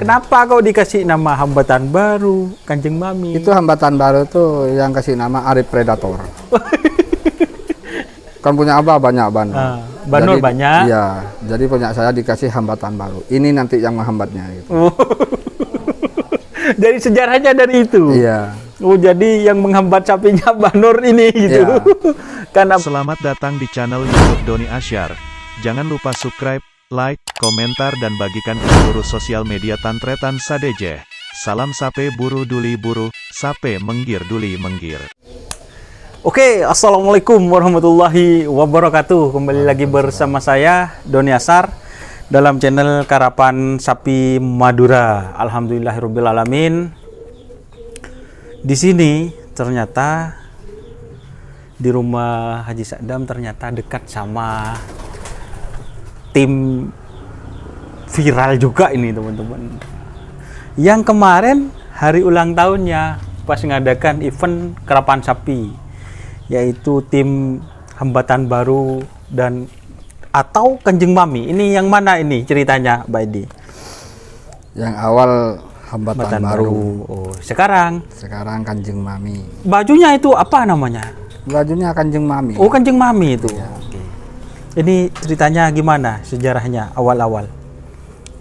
Kenapa kau dikasih nama hambatan baru, Kanjeng Mami? Itu hambatan baru tuh yang kasih nama Arif Predator. Kan punya abah banyak Banur. Banur banyak. Iya, jadi punya saya dikasih hambatan baru. Ini nanti yang menghambatnya gitu. Jadi sejarahnya dari itu. Iya. Oh, jadi yang menghambat sapinya Banur ini gitu. Iya. Karena Selamat datang di channel YouTube Doni Asyar. Jangan lupa subscribe, like, komentar dan bagikan ke seluruh sosial media Tantretan Sadejeh. Salam sape buru duli buru, sape menggir duli menggir. Oke, assalamualaikum warahmatullahi wabarakatuh. Kembali lagi bersama saya Doni Asyar dalam channel Karapan Sapi Madura. Alhamdulillahirabbil alamin. Di sini ternyata di rumah Haji Sadam ternyata dekat sama tim viral juga ini teman-teman. Yang kemarin hari ulang tahunnya pas mengadakan event Karapan Sapi, yaitu tim hambatan baru dan atau Kanjeng Mami. Ini yang mana ini ceritanya, Mbak Edi? Yang awal hambatan baru. Oh, sekarang Kanjeng Mami. bajunya itu apa namanya? Bajunya Kanjeng Mami. Oh, Kanjeng Mami itu. Iya. Oke. Ini ceritanya gimana sejarahnya awal-awal?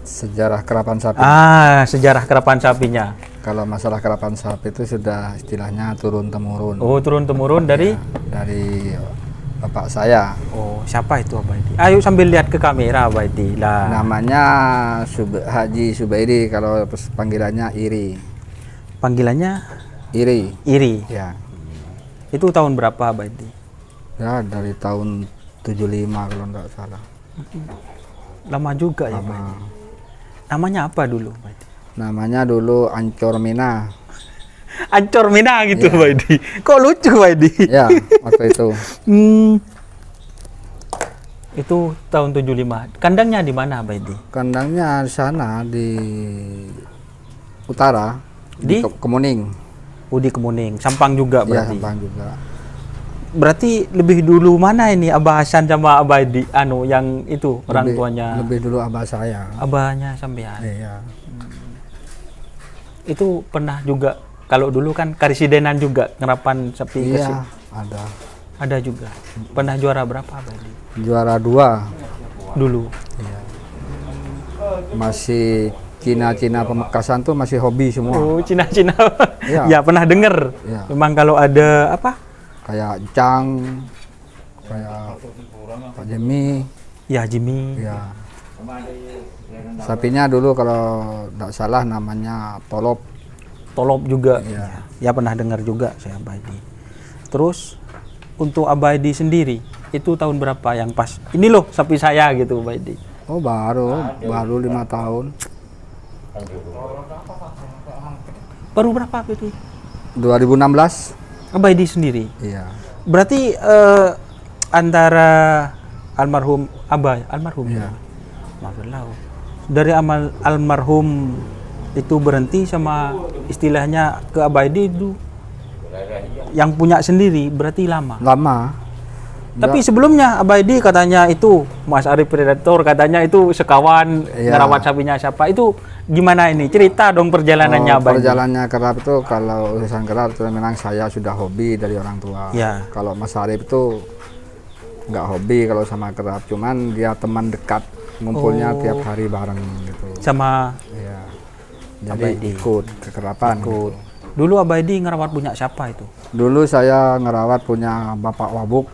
Sejarah kerapan sapi. Sejarah kerapan sapinya. Kalau masalah kerapan sapi itu sudah istilahnya turun temurun. Oh, turun temurun dari Dari bapak saya. Oh, siapa itu Abah Edi? Ayo sambil lihat ke kamera Abah Edi lah. Namanya Haji Subairi, kalau panggilannya Iri. Panggilannya Iri. Iri. Ya. Itu tahun berapa Abah Edi? Ya, dari tahun 75 kalau enggak salah. Lama juga ya Abah Lama. Edi. Namanya apa dulu Abah Edi? Namanya dulu Ancor Mina. Ancor Mina gitu Iya. Abah Edi. Kok lucu Abah Edi? Ya, waktu itu. Itu tahun 75. Kandangnya di mana Abah Edi? Kandangnya di sana di utara, Di? Kemuning. Di Kemuning. Sampang juga Iya, berarti. Sampang juga. Berarti lebih dulu mana ini Abah Hasan sama Abah Edi? Yang itu orang tuanya. Lebih dulu abah saya. Abahnya sampean. Iya. Itu pernah juga, kalau dulu kan karisidenan juga ngerapan sapi Iya, ada. ada juga. Pernah juara berapa Abah Edi? Juara 2. Dulu. Iya. Masih Cina-Cina Pemekasan tuh masih hobi semua. Oh, Cina-Cina. Iya. Ya, pernah dengar. Iya. Memang kalau ada apa? Kayak Cang, kayak Pak Jemi. Ya, Jimmy. Ya. Sapinya dulu kalau tidak salah namanya Tolop. Tolop juga. Iya. Ya, pernah dengar juga saya Abah Edi. Terus untuk Abah Edi sendiri itu tahun berapa yang pas? Ini loh sapi saya gitu Abah Edi. Oh, baru 5 tahun. Baru berapa itu? 2016. Abah Edi sendiri. Iya. Berarti antara almarhum Abah, almarhum. Iya. Maafkanlah. Dari almarhum itu berhenti sama istilahnya ke Abah Edi itu yang punya sendiri berarti lama. Lama. Tapi sebelumnya Abah Edi katanya itu Mas Arif Predator katanya itu sekawan Iya. ngerawat sapinya siapa itu gimana ini cerita dong perjalanannya Abah Edi. Perjalanannya kerap itu kalau urusan kerap itu memang saya sudah hobi dari orang tua. Ya. Kalau Mas Arif itu nggak hobi kalau sama kerap, cuman dia teman dekat, ngumpulnya tiap hari bareng gitu. Sama Iya. Abah Jadi Edi. ikut ke kerapan. ikut. Gitu. Dulu Abah Edi ngerawat punya siapa itu? Dulu saya ngerawat punya Bapak Wabuk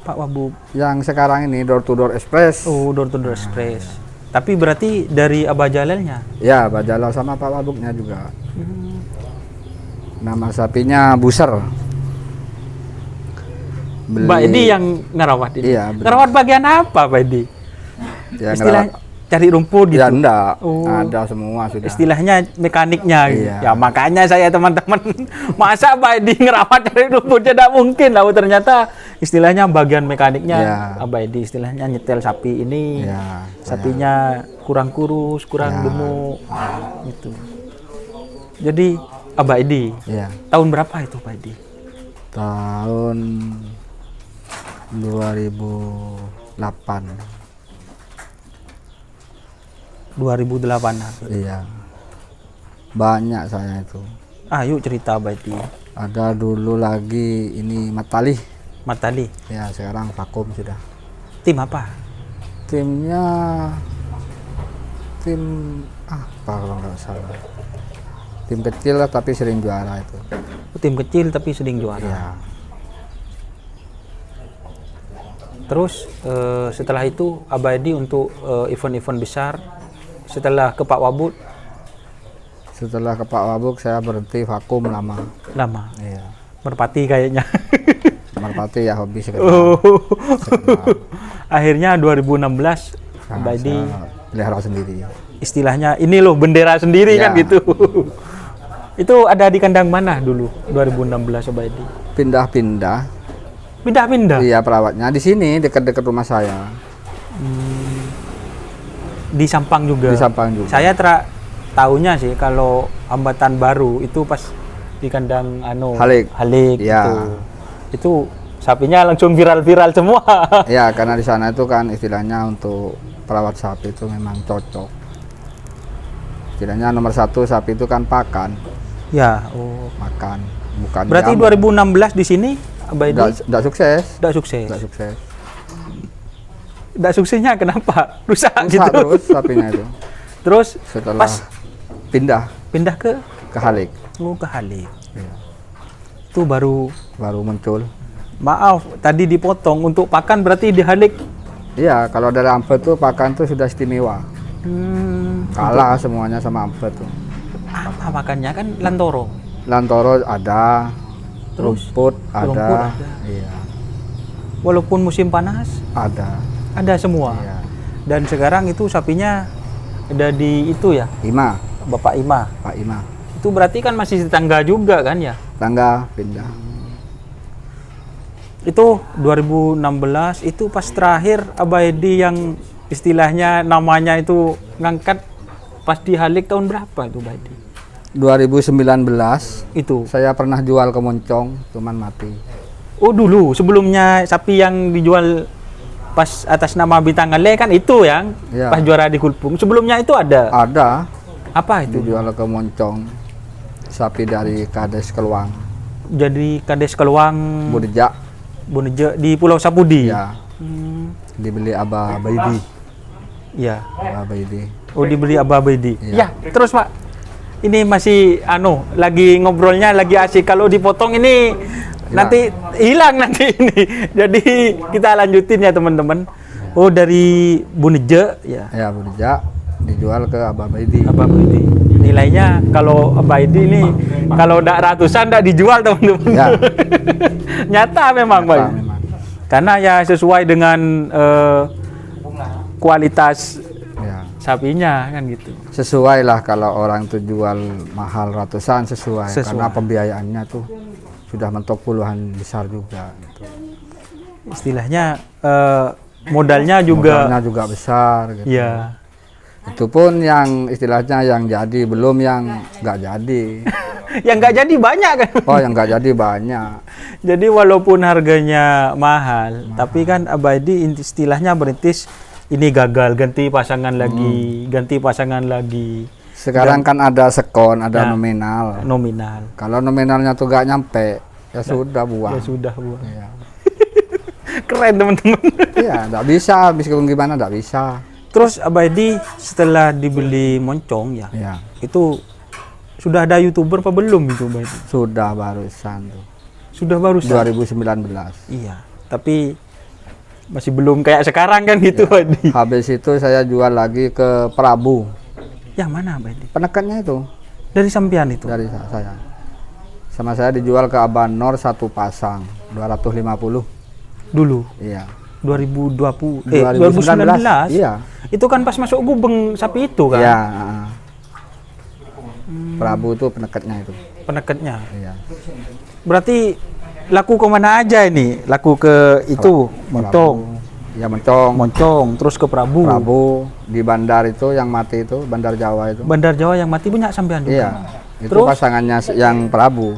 Pak Wabu. yang sekarang ini Door to Door Express. Oh, door to door express. Tapi berarti dari Abah Jalalnya. Ya, Bajala sama Pak Wabuknya juga. Nama sapinya Buser. Mbak Edi yang ngerawat ini. Iya, benar. Ngerawat bagian apa, Mbak Edi? Ya, Istilah ngerawat. cari rumput gitu. Ya enggak, Oh. ada semua sudah. Istilahnya mekaniknya gitu. Iya. Ya makanya saya teman-teman masa Mbak Edi ngerawat cari rumput tidak mungkin lah. Ternyata istilahnya bagian mekaniknya Iya. Mbak Edi istilahnya nyetel sapi ini. Ya, Sapinya kurang kurus, kurang Ya. gemuk gitu. Jadi Abah Edi ya. tahun berapa itu Pak Edi? Tahun 2008. 2008-an. Iya. Banyak saya itu. Ayo cerita Abaidi. Ada dulu lagi ini Matali. Matali. Ya, sekarang vakum sudah. Tim apa? Timnya tim apa kalau nggak salah. Tim kecil lah tapi sering juara itu. Tim kecil tapi sering juara. Iya. Terus setelah itu Abaidi untuk event-event besar. Setelah ke Pak Wabuk Setelah ke Pak Wabuk saya berhenti vakum lama. lama. Iya. Merpati kayaknya. Merpati ya hobi sekedar. Oh. Sekedar. Akhirnya 2016 Saya Abaidi pelihara sendiri. istilahnya ini loh bendera sendiri Ya. kan gitu. Itu ada di kandang mana dulu 2016 Abaidi? Pindah-pindah. Pindah-pindah. Iya, perawatnya di sini dekat-dekat rumah saya. Di Sampang juga. Di Sampang juga. Saya tahunya sih kalau hambatan baru itu pas di kandang Halik. Ya. gitu. Itu sapinya langsung viral-viral semua. Ya, karena di sana itu kan istilahnya untuk perawat sapi itu memang cocok. Istilahnya nomor satu sapi itu kan pakan, Ya, oh. makan, bukan. Berarti diam. 2016 di sini Abaidi Nggak sukses. tidak sukses. Nggak sukses. Tidak suksesnya kenapa? Rusak Rusak gitu. terus sapinya itu. Terus Setelah pas pindah ke Halik. ke Halik. Iya. Itu baru Muncul. maaf tadi dipotong untuk pakan berarti di Halik. Iya, kalau dari Ampet tuh pakan tuh sudah istimewa. Kalah semuanya sama Ampet tuh. Apa makannya kan lantoro. Lantoro ada, Terus rumput rumput ada. ada. Iya, Walaupun musim panas ada semua. Iya. Dan sekarang itu sapinya ada di itu ya, Ima, Bapak Ima. Pak Ima. Itu berarti kan masih tetangga juga kan ya? Tangga pindah. Itu 2016 itu pas terakhir Abaidi yang istilahnya namanya itu ngangkat pas di Halik tahun berapa itu Abaidi? 2019 Itu. saya pernah jual ke Moncong, cuman mati. Oh dulu sebelumnya sapi yang dijual pas atas nama Bintang Ale kan itu yang Iya. pas juara di Kulpung. Sebelumnya itu ada. Ada Apa itu? dijual ke Moncong. Sapi dari Kades Keluang, Jadi Kades Keluang Budejak. Boneje di Pulau Sapudi. Ya, dibeli Aba Baidi. Iya. Aba Baidi. Oh dibeli Abah Baidi. Iya. Ya, terus Pak. Ini masih lagi ngobrolnya lagi asik. Kalau dipotong ini nanti hilang nanti ini. Jadi kita lanjutin ya teman-teman. Oh dari Boneje ya. Ya, Budejak dijual ke Aba Baidi. Abah Baidi. Nilainya kalau Abah Baidi ini kalau enggak ratusan enggak dijual teman-teman. Ya. Nyata memang Pak. Nyata memang. Karena ya sesuai dengan kualitas Ya. sapinya kan gitu. Sesuai lah kalau orang tuh jual mahal ratusan sesuai. Sesuai. Karena pembiayaannya tuh sudah mentok puluhan besar juga gitu. Istilahnya modalnya juga Modalnya juga besar gitu. ya. Itu pun yang istilahnya yang jadi, belum yang nggak jadi. Yang nggak jadi banyak kan. Oh, yang nggak jadi banyak. Jadi walaupun harganya mahal, tapi kan Abaidi istilahnya berintis ini gagal ganti pasangan lagi, ganti pasangan lagi. Sekarang kan ada sekon, ada Ya. nominal. Nominal. Kalau nominalnya tuh nggak nyampe, ya sudah buang. Ya sudah Bu. Iya, Keren teman-teman. iya, nggak bisa, meskipun gimana nggak bisa. Terus Abaidi setelah dibeli Moncong ya, Ya, itu sudah ada YouTuber apa belum itu Abaidi? sudah barusan tuh. Sudah baru 2019. Iya, tapi masih belum kayak sekarang kan gitu Abaidi. Habis itu saya jual lagi ke Prabu. Yang mana Abaidi? Penekatnya itu Dari sampean itu. dari saya. Sama saya dijual ke Abanor satu pasang 250. Dulu Iya. 2020 2019. Iya. Itu kan pas masuk gubeng sapi itu kan. Iya. Prabu itu penekatnya itu. Penekatnya. Iya. Berarti laku ke mana aja ini? Laku ke itu Moncong. Ya, Moncong terus ke Prabu. Prabu di bandar itu yang mati itu, Bandar Jawa itu. Bandar Jawa yang mati banyak sampean juga. Iya. Itu Terus? pasangannya yang Prabu.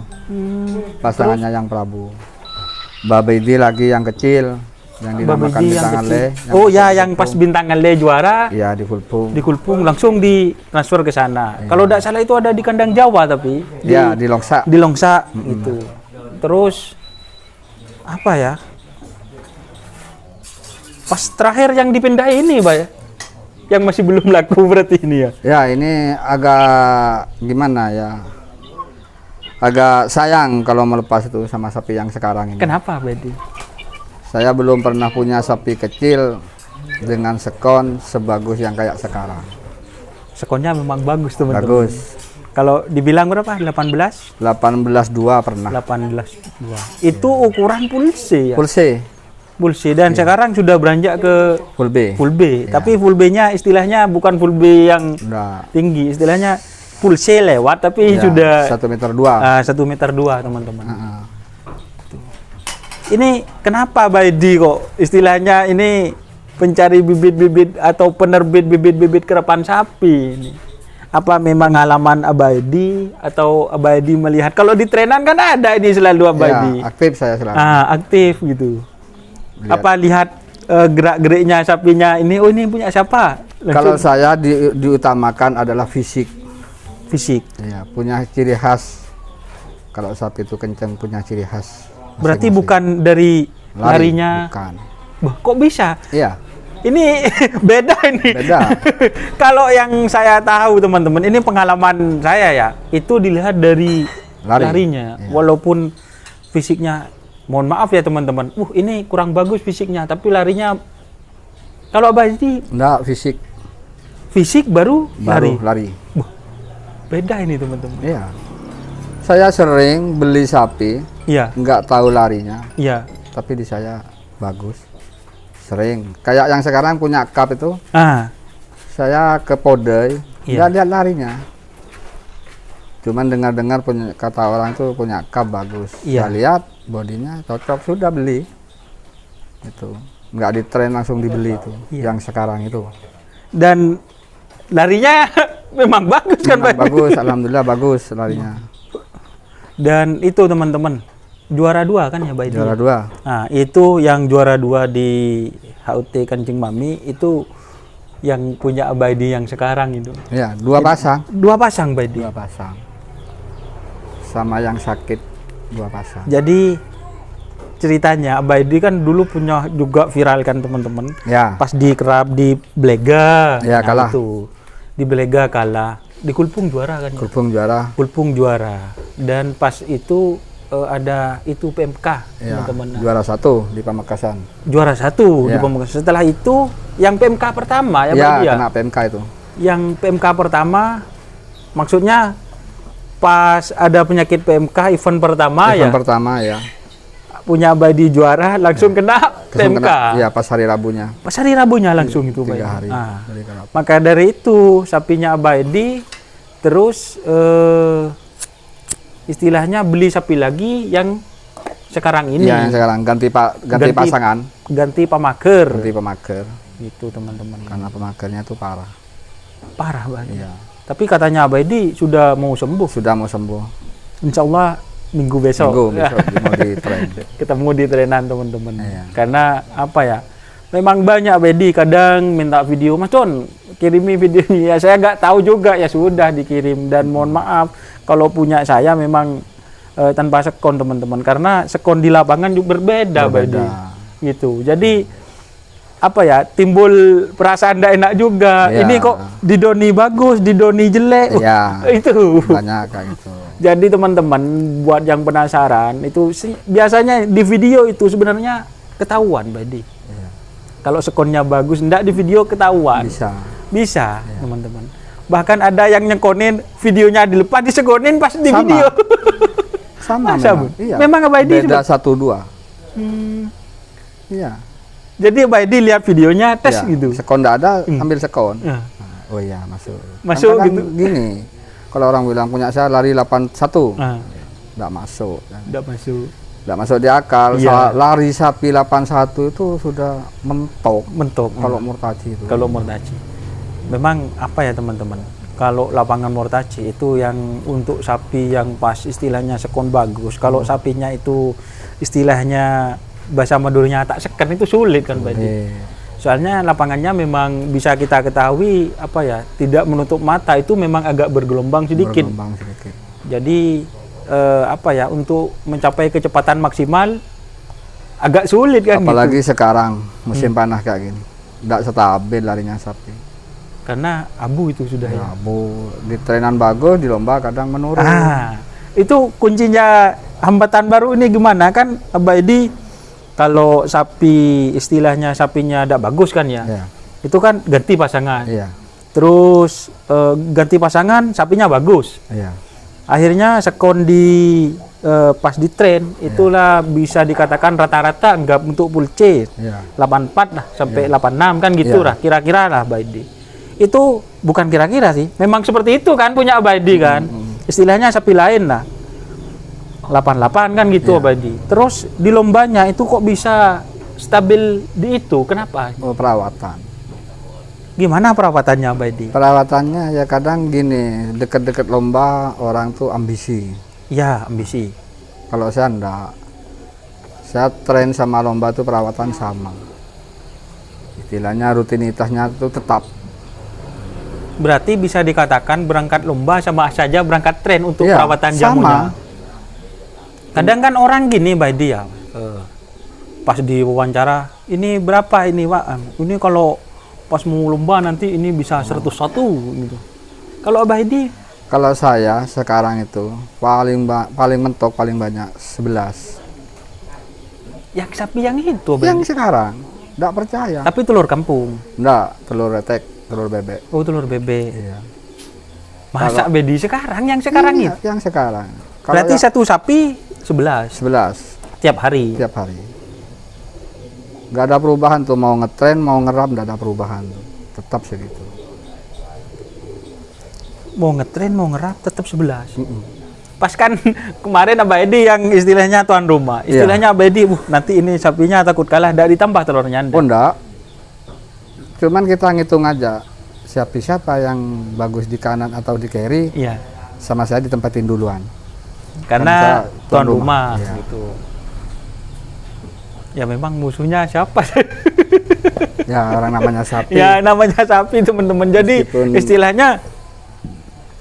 Pasangannya yang Prabu. Babaidi lagi yang kecil yang dinamakan Babeji bintang yang Ale. kecil. Oh ya, yang pas bintang Ale juara Iya, di Kulpung. di Kulpung langsung ditransfer ke sana. Kalau tidak salah itu ada di kandang Jawa tapi Iya, di Longsa. di Longsa gitu. Terus apa ya? Pas terakhir yang dipindah ini, Pak ya? Yang masih belum laku berarti ini ya. Ya, ini agak gimana ya? Agak sayang kalau melepas itu sama sapi yang sekarang ini. Kenapa, Bedi? Saya belum pernah punya sapi kecil dengan sekon sebagus yang kayak sekarang. Sekonnya memang bagus, teman-teman. Bagus. Kalau dibilang berapa? 18? 18.2 pernah. 18.2. Itu ukuran pulse ya. Pulse, Dan sekarang sudah beranjak ke full B. full B. Tapi full B-nya istilahnya bukan full B yang Udah. tinggi, istilahnya pulse lewat tapi Ya, sudah 1,2 meter. 1,2 meter, teman-teman. Ini kenapa Baidi kok istilahnya ini pencari bibit-bibit atau penerbit bibit-bibit kerapan sapi ini? Apa memang halaman Abaidi atau Abaidi melihat kalau di trenan kan ada ini selalu Abaidi. Ya, aktif saya selalu. Aktif gitu. Lihat. Apa lihat gerak-geriknya sapinya ini, oh ini punya siapa? Kalau saya diutamakan adalah fisik. Fisik. Ya, punya ciri khas. Kalau sapi itu kencang punya ciri khas. Berarti masing-masing. bukan dari larinya. Bukan. Wah, kok bisa? Iya. Ini beda ini. Beda. Kalau yang saya tahu teman-teman, ini pengalaman saya ya, itu dilihat dari larinya. Iya. Walaupun fisiknya, mohon maaf ya teman-teman, ini kurang bagus fisiknya, tapi larinya, kalau Abadi Enggak, fisik baru lari. lari. Beda ini teman-teman. Iya. Saya sering beli sapi, Iya, nggak tahu larinya, iya. tapi di saya bagus. Sering. Kayak yang sekarang punya cup itu, saya ke Podai, Iya. nggak lihat larinya. Cuman dengar-dengar kata orang itu punya cup bagus. Iya. Saya lihat bodinya cocok, sudah beli. Itu nggak di tren langsung dibeli itu. Iya. Yang sekarang itu. Dan larinya memang bagus kan Memang Pak? bagus, alhamdulillah bagus larinya. Dan itu teman-teman, juara 2 kan ya Baidi? Juara 2. Nah, itu yang juara 2 di HUT Kancing Mami itu yang punya Abaidi yang sekarang itu. Ya, 2 pasang. 2 pasang Baidi. 2 pasang. Sama yang sakit 2 pasang. Jadi ceritanya Abaidi kan dulu punya juga viral kan teman-teman. Ya. Pas di Belega. Ya, kalah. Itu. Di Belega kalah. Di Kulpung juara kan? ya? Kulpung juara. Kulpung juara. Dan pas itu ada itu PMK Ya, teman-teman. juara 1 di Pamekasan. Juara 1 di Ya. Pamekasan. Setelah itu yang PMK pertama ya, Ya, Pak, ya? kena PMK itu. Yang PMK pertama maksudnya pas ada penyakit PMK event pertama Event ya. pertama ya. Punya Abadi juara langsung kena Langsung PMK. kena, ya pas hari Rabunya. Pas hari Rabunya langsung itu Pak. 3 hari. Ah. Dari Kerapu. Maka dari itu sapinya Abadi terus istilahnya beli sapi lagi yang sekarang ini. Ya, yang sekarang ganti pasangan, Ganti pamager. ganti pemager. Itu teman-teman. Karena pemagernya itu parah. Parah banget. Iya. Tapi katanya Abadi sudah mau sembuh. Sudah mau sembuh. Insya Allah minggu besok. Minggu besok mau di tren. Ketemu di trenan teman-teman. Iya. Karena apa ya? Memang banyak Abadi kadang minta video, Mas Don, kirimi videonya. Ya saya nggak tahu juga, ya sudah dikirim. Dan mohon maaf kalau punya saya memang tanpa sekon teman-teman. Karena sekon di lapangan juga berbeda. Abadi. Gitu. Jadi apa ya, timbul perasaan tidak enak juga. Iya. Ini kok di doni bagus, di doni jelek. Iya. Itu Banyak kayak gitu. jadi teman-teman buat yang penasaran itu biasanya di video itu sebenarnya ketahuan Badi. Iya. Kalau sekonnya bagus enggak di video ketahuan. Bisa teman-teman. Bahkan ada yang nyekonin videonya dilepas disekonin pas di Sama. video. Sama Masa, memang. Bu? Iya. Memang Abadi Beda 1-2. Iya. Jadi Abadi lihat videonya tes Iya. gitu. Sekon nggak ada, ambil sekon. Nah, Oh iya, masuk. Masuk Kadang-kadang gitu. Gini, kalau orang bilang punya saya lari 81, nah, nggak masuk. enggak masuk. Nggak masuk di akal. Iya. Lari sapi 81 itu sudah mentok. Kalau murtaji itu. Kalau Mortaci. Memang apa ya teman-teman? Kalau lapangan Mortaci itu yang untuk sapi yang pas istilahnya sekon bagus. Kalau sapinya itu istilahnya bahasa Maduranya tak seken itu sulit kan Pak Edi. Soalnya lapangannya memang bisa kita ketahui apa ya, tidak menutup mata, itu memang agak bergelombang sedikit. Jadi apa ya, untuk mencapai kecepatan maksimal agak sulit kan. Apalagi gitu. Sekarang musim panas kayak gini, tidak stabil larinya sapi. Karena abu itu sudah ya. Abu di trenan bagus, di lomba kadang menurun. Itu kuncinya hambatan baru ini gimana kan Abah Edi? Kalau sapi istilahnya sapinya tidak bagus kan ya, itu kan ganti pasangan. Terus ganti pasangan sapinya bagus. Akhirnya sekon di pas di tren itulah bisa dikatakan rata-rata enggak untuk full C 84 lah sampai 86 kan gitu lah kira-kira lah Abah Edi. Itu bukan kira-kira sih, memang seperti itu kan punya Abah Edi kan. Istilahnya sapi lain lah. 88 kan gitu Abah Edi. Terus di lombanya itu kok bisa stabil di itu? Kenapa? Perawatan. Gimana perawatannya Abah Edi? Perawatannya ya kadang gini, deket-deket lomba orang tuh ambisi. Ya, ambisi. Kalau saya enggak. Saya tren sama lomba tuh perawatan sama. Istilahnya rutinitasnya tuh tetap. Berarti bisa dikatakan berangkat lomba sama saja berangkat tren untuk perawatan jamunya. Kadang kan orang gini Mbak Edi ya, pas di wawancara, ini berapa ini Pak? Ini kalau pas mau lomba nanti ini bisa 101 gitu. Kalau Mbak Edi? Kalau saya sekarang itu paling mentok paling banyak 11. Yang sapi yang itu Mbak Yang Edi? sekarang, enggak percaya. Tapi telur kampung? Enggak, telur retek, telur bebek. Oh telur bebek. Iya. Masa Mbak Edi sekarang? Yang sekarang Iya, itu? yang sekarang. Kalau Berarti satu sapi 11 tiap hari. Tiap hari. Nggak ada perubahan tuh, mau ngetren mau ngerap nggak ada perubahan tuh. Tetap segitu. Mau ngetren mau ngerap tetap 11. Pas kan kemarin Abah Edi yang istilahnya tuan rumah. Istilahnya Abah Edi, nanti ini sapinya takut kalah, tidak ditambah telurnya. Oh enggak. Cuman kita ngitung aja siapa yang bagus di kanan atau di kiri. Iya. Sama saya ditempatin duluan. Karena tuan rumah ya. gitu. Ya memang musuhnya siapa? Ya orang namanya sapi. Ya namanya sapi teman-teman. Jadi istilahnya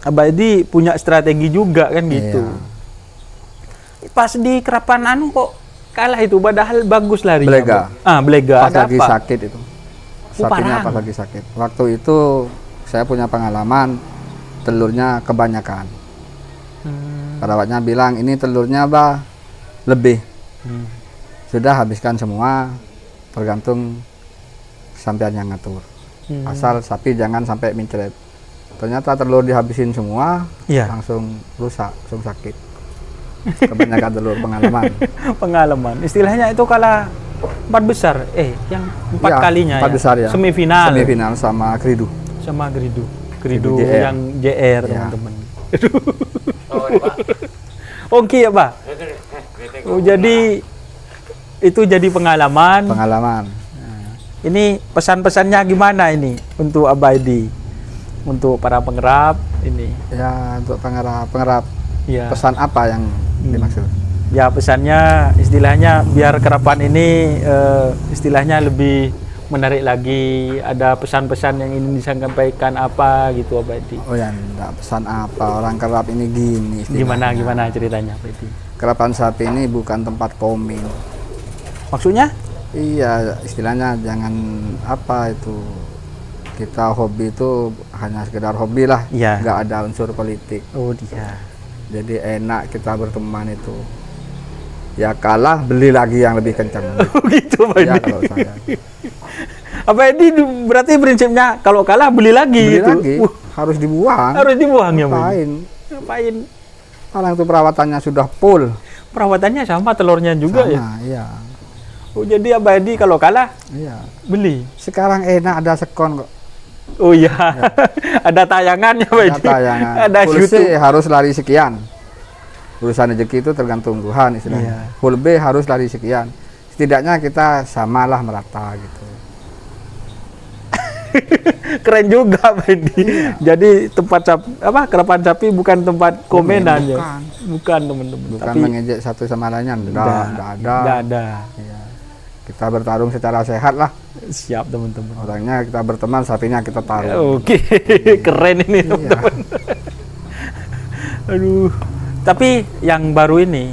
Abah Edi punya strategi juga kan gitu. Iya. Pas di Kerapan anu kok kalah itu, padahal bagus larinya. Belega. Belega. Pas lagi apa? sakit itu. Sapinya pas lagi sakit. Waktu itu saya punya pengalaman telurnya kebanyakan. Perawatnya bilang ini telurnya bah lebih. Sudah habiskan semua, tergantung sampean yang ngatur. Asal sapi jangan sampai mincret. Ternyata telur dihabisin semua, langsung rusak, langsung sakit. Kebanyakan telur pengalaman. Pengalaman. Istilahnya itu kalah 4 besar. Yang 4 kalinya 4 besar ya. Semifinal. Semifinal sama Kridu. Sama Kridu. Kridu yang JR teman-teman. Oke ya Pak. Oh, jadi itu jadi pengalaman. Pengalaman. Nah, ini pesan-pesannya gimana ini untuk Abah Edi, untuk para pengerap ini? Ya untuk pengerap. Ya. Pesan apa yang dimaksud? Ya pesannya istilahnya biar kerapan ini istilahnya lebih menarik lagi, ada pesan-pesan yang ingin disampaikan apa gitu Abah Edi? Oh ya, enggak pesan apa, orang kerap ini gini istilahnya. Gimana ceritanya Abah Edi? Kerapan sapi ini bukan tempat komen. Maksudnya? Iya, istilahnya jangan apa itu, kita hobi itu hanya sekedar hobi lah, nggak ada unsur politik. Oh dia. Jadi enak kita berteman itu. Ya kalah beli lagi yang lebih kencang. Gitu Pak Edi. Ya kalau saya. Abah Edi berarti prinsipnya kalau kalah beli lagi gitu. Lagi, harus dibuang. Harus dibuang ya Pak. Ngapain? Orang itu perawatannya sudah full. Perawatannya sama, telurnya juga sama, ya? Iya. Oh jadi Abah Edi kalau kalah beli? Sekarang enak ada sekon kok. Oh iya, ada tayangannya Pak Edi. Ada tayangan. Ada YouTube. Harus lari sekian. Urusan rezeki itu tergantung Tuhan istilahnya. Full B harus lari sekian. Setidaknya kita samalah merata gitu. Keren juga Pak Edi. Jadi tempat kerapan sapi bukan tempat komenan ya. Bukan teman-teman. Bukan tapi mengejek satu sama lainnya. Enggak ada. Iya. kita bertarung secara sehat lah. Siap teman-teman. Orangnya kita berteman, sapinya kita taruh. Oke, keren ini teman-teman. Aduh, tapi yang baru ini,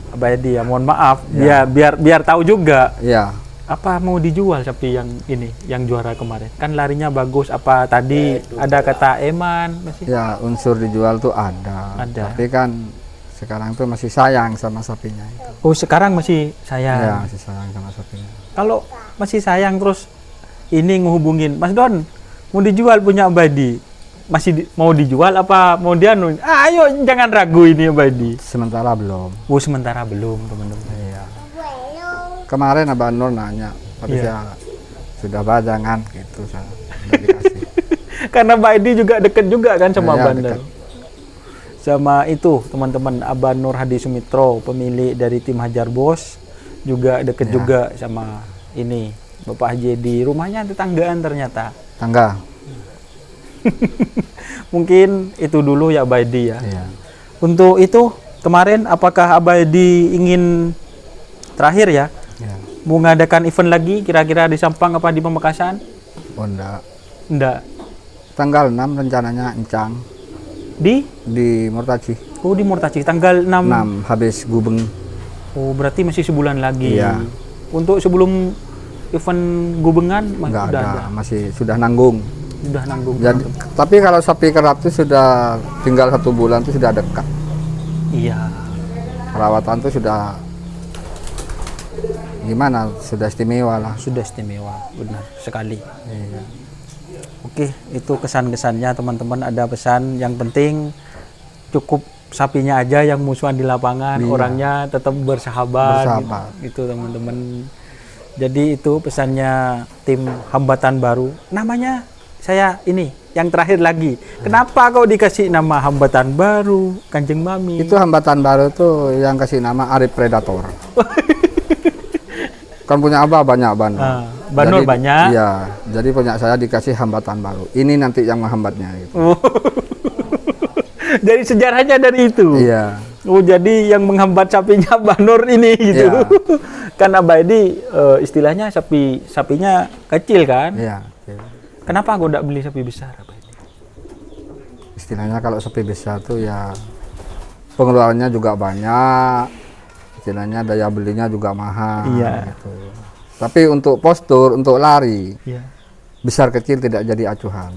Abah Edi ya, mohon maaf, Ya. biar tahu juga. Iya. Apa mau dijual sapi yang ini, yang juara kemarin? Kan larinya bagus. Apa tadi ada kata Eman masih? Ya, unsur dijual tuh ada. Ada. Tapi kan sekarang tuh masih sayang sama sapinya itu. Oh, sekarang masih sayang. Ya, masih sayang sama sapinya. Kalau masih sayang terus ini ngehubungin Mas Don, mau dijual punya Abadi. Masih mau dijual apa mau dianu? Ayo jangan ragu ini Abadi. Sementara belum. Oh, sementara belum, teman-teman. Iya. Kemarin Abah Nur nanya, tapi Iya. saya sudah jangan gitu, saya udah dikasih. Karena Mbak Edi juga deket juga kan sama Iya, Abah dekat. Nur. Sama itu teman-teman, Abah Nur Hadi Sumitro, pemilik dari tim Hajar Bos, juga deket Iya. juga sama ini Bapak Haji Edi. Rumahnya tetanggaan ternyata. Tangga. Mungkin itu dulu ya Abah Edi ya. Iya. Untuk itu kemarin apakah Abah Edi ingin terakhir ya Iya. mengadakan event lagi kira-kira di Sampang apa di Pamekasan? Oh, enggak. Enggak. Tanggal 6 rencananya Encang di Mortaci. Oh, di Mortaci tanggal 6. 6 habis Gubeng. Oh, berarti masih sebulan lagi. Iya. Untuk sebelum event Gubengan Enggak udah ada, masih sudah nanggung. Udah nanggung. Jadi, tapi kalau sapi kerat itu sudah tinggal 1 bulan itu sudah dekat. Iya. Perawatan itu sudah gimana? Sudah istimewa lah. Sudah istimewa, benar sekali. Iya. Oke, itu kesan-kesannya teman-teman. Ada pesan yang penting cukup sapinya aja yang musuhan di lapangan, Iya. orangnya tetap bersahabat. Bersahabat. Gitu teman-teman. Jadi itu pesannya tim Hambatan Baru. Namanya saya ini yang terakhir lagi. Kenapa kau dikasih nama Hambatan Baru, Kanjeng Mami? Itu Hambatan Baru tuh yang kasih nama Arif Predator. Kan punya Abah banyak Banur. Banur banyak. Iya, jadi punya saya dikasih Hambatan Baru. Ini nanti yang menghambatnya gitu. Oh. Jadi sejarahnya dari itu. Iya. Oh, jadi yang menghambat sapinya Banur ini gitu. Iya. Kan Abah Edi istilahnya sapinya kecil kan? Iya. Kenapa kau tidak beli sapi besar Abah Edi? Istilahnya kalau sapi besar tuh ya pengeluarannya juga banyak. Istilahnya daya belinya juga mahal. Iya. Gitu. Tapi untuk postur, untuk lari, Iya. besar kecil tidak jadi acuhan.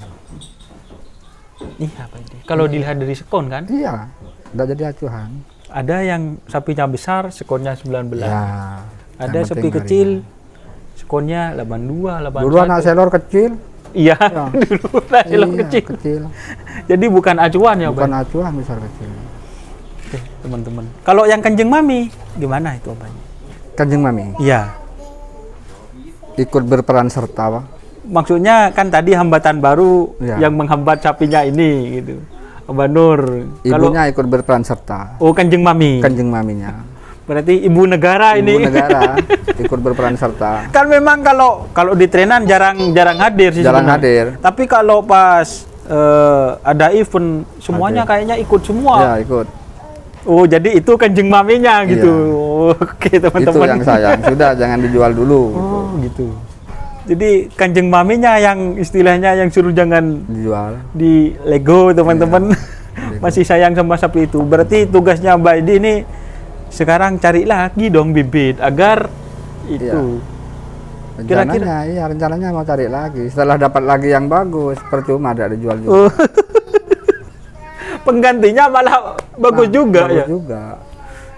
Iya Abah Edi. Kalau dilihat dari sekon kan, Iya, tidak jadi acuhan. ada yang sapinya besar sekonnya 19. Ya. Ada yang sapi penting kecil larinya. sekonnya 82, 81. Dulu anak selor kecil. Iya, Ya. dulu hasil Iya, kecil. Jadi bukan acuan ya, Bukan Bang? acuhan besar kecil. Oke, teman-teman. Kalau yang Kanjeng Mami, gimana itu Abahnya? Kanjeng Mami Iya. ikut berperan serta, Pak. Maksudnya kan tadi hambatan baru Iya. yang menghambat sapinya ini gitu. Abah Nur. Ibunya ikut berperan serta. Oh, Kanjeng Mami. Kanjeng Maminya. Berarti ibu negara Ibu ini. negara ikut berperan serta. Kan memang kalau di trenan jarang hadir sih Jarang sebenarnya. hadir. Tapi kalau pas ada event semuanya kayaknya ikut semua. Ya, ikut. Oh, jadi itu Kanjeng Maminya gitu. Iya. Oke, Itu teman-teman. yang sayang. Sudah, jangan dijual dulu. Oh, gitu. Jadi Kanjeng Maminya yang istilahnya yang suruh jangan Dijual. di Lego, teman-teman. Lego. Masih sayang sama sapi itu. Berarti tugasnya Mbak Edi ini sekarang cari lagi dong bibit agar itu. Rencananya mau cari lagi. Setelah dapat lagi yang bagus, percuma ada dijual juga. Oh. Penggantinya malah bagus juga bagus ya. juga.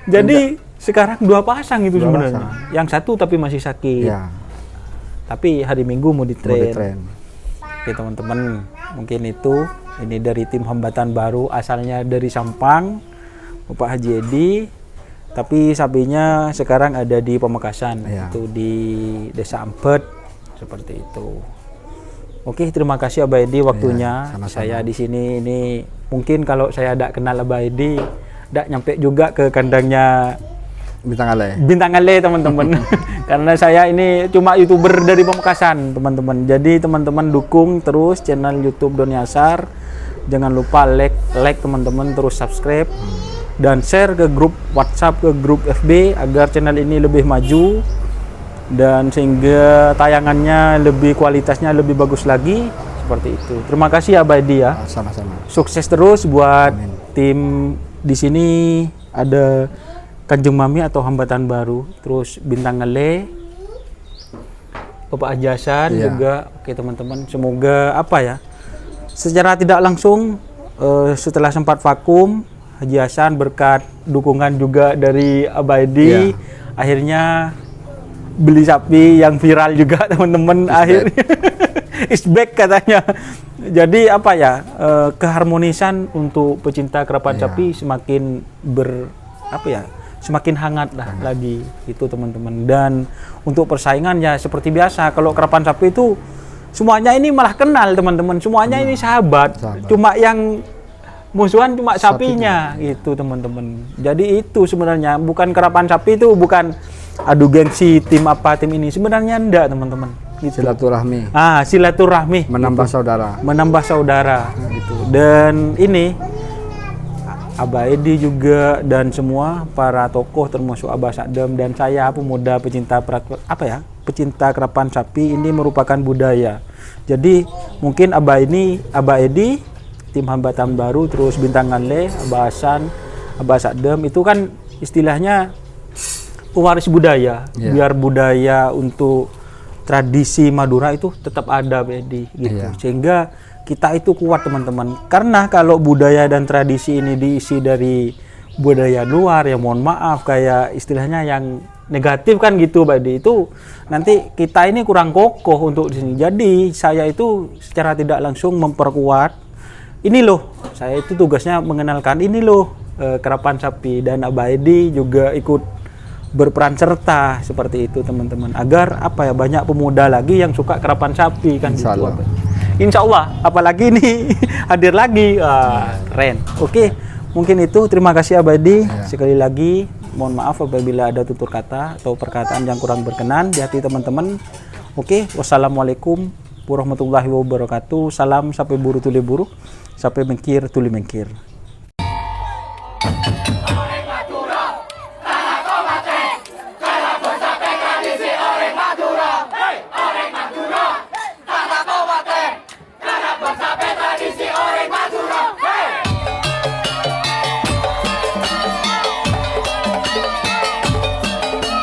Jadi sekarang 2 pasang itu Dua sebenarnya. pasang. Yang satu tapi masih sakit. Ya, Tapi hari Minggu mau mau ditren. ditren. Oke teman-teman, mungkin itu ini dari tim Hambatan Baru, asalnya dari Sampang, Bapak Haji Edi. Tapi sapinya sekarang ada di Pamekasan, Iya. itu di Desa Ampet, seperti itu. Oke, terima kasih Abah Edi waktunya. Iya, sama-sama. Saya di sini ini mungkin kalau saya tidak kenal Abah Edi, tidak nyampe juga ke kandangnya Bintang Ale. Bintang Ale teman-teman. Karena saya ini cuma YouTuber dari Pamekasan teman-teman. Jadi teman-teman dukung terus channel YouTube Doni Asyar. Jangan lupa like teman-teman, terus subscribe dan share ke grup WhatsApp, ke grup FB agar channel ini lebih maju. dan sehingga tayangannya lebih kualitasnya lebih bagus lagi seperti itu. Terima kasih Abadi ya. Sama-sama. Sukses terus buat Amin. tim di sini. Ada Kanjeng Mami atau Hambatan Baru, terus Bintang Ngele, Bapak Ajasan Iya. juga. Oke teman-teman, semoga apa ya, secara tidak langsung setelah sempat vakum, Haji Hasan berkat dukungan juga dari Abadi, akhirnya beli sapi yang viral juga teman-teman. Akhirnya is back katanya. Jadi apa ya, keharmonisan untuk pecinta kerapan sapi semakin semakin hangat lah lagi itu teman-teman. Dan untuk persaingan ya seperti biasa, kalau kerapan sapi itu semuanya ini malah kenal teman-teman, semuanya ini sahabat. Cuma yang musuhan cuma sapinya gitu teman-teman. Jadi itu sebenarnya bukan kerapan sapi itu bukan adu gengsi tim apa tim ini, sebenarnya enggak teman-teman. Gitu. Silaturahmi. Silaturahmi. Menambah saudara. Menambah saudara gitu. Dan ini Abah Edi juga dan semua para tokoh termasuk Abah Sadam dan saya pemuda pecinta pecinta kerapan sapi ini merupakan budaya. Jadi mungkin Abah Edi, tim Hambatan Baru, terus Bintang Ngele, Abah Hasan, Abah Sadam itu kan istilahnya pewaris budaya. Biar budaya untuk tradisi Madura itu tetap ada Bedi gitu. Sehingga kita itu kuat teman-teman, karena kalau budaya dan tradisi ini diisi dari budaya luar ya mohon maaf kayak istilahnya yang negatif kan gitu Badi, itu nanti kita ini kurang kokoh untuk di sini. Jadi saya itu secara tidak langsung memperkuat ini loh, saya itu tugasnya mengenalkan ini loh kerapan sapi, dan Abah Edi juga ikut berperan serta seperti itu teman-teman, agar apa ya, banyak pemuda lagi yang suka kerapan sapi kan gitu. Insya Allah, apalagi ini hadir lagi, keren. Oke, mungkin itu. Terima kasih Abadi. Sekali lagi, mohon maaf apabila ada tutur kata atau perkataan yang kurang berkenan di hati teman-teman. Oke, wassalamualaikum warahmatullahi wabarakatuh. Salam sampai buru tuli buru, sampai mengkir tuli mengkir.